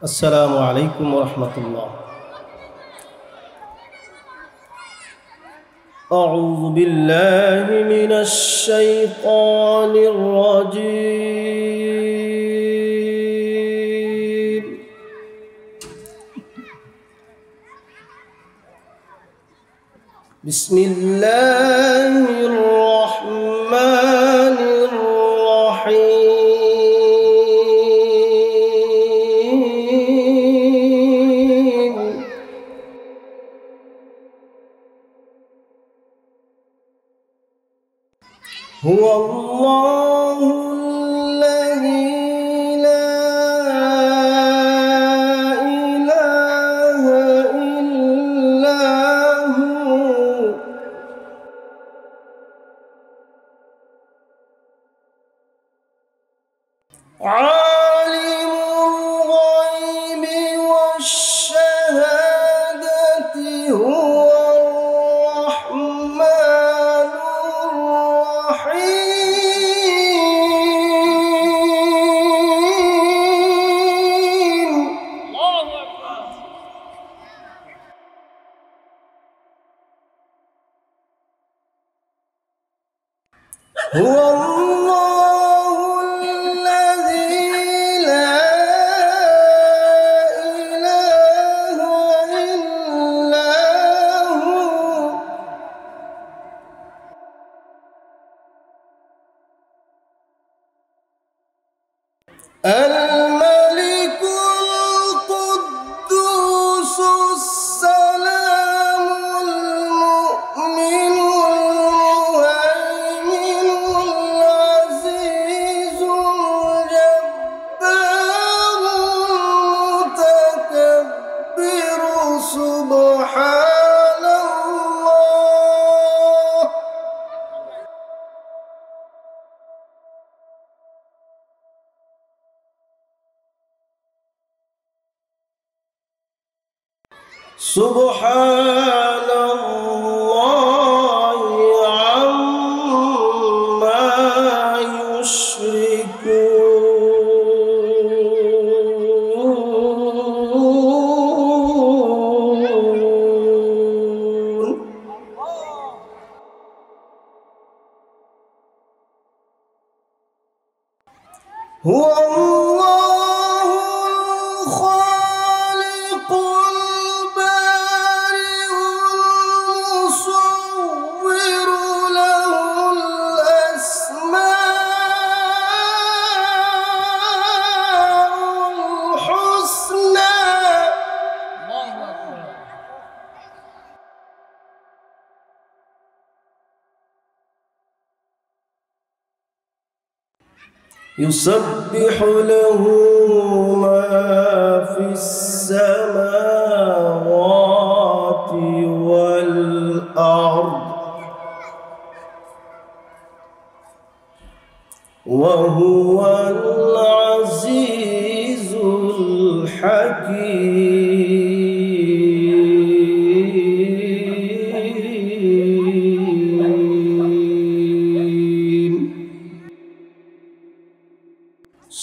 السلام عليكم ورحمة الله. أعوذ بالله من الشيطان الرجيم. بسم الله الرحمن الرحيم. هو الله الذي لا إله إلا هو عالم الغيب والشهادة هو الرحمن الرحيم. الله أكبر. هو الله الذي لا إله إلا هو الملك القدوس السلام المؤمن المهيمن العزيز الجبار المتكبر سبحان الله. سبحان الله عما يشركون. هو الله الخالق البارئ المصور له الأسماء الحسنى. يسبح له ما في السماوات والأرض وهو العزيز الحكيم.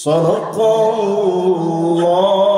صدق الله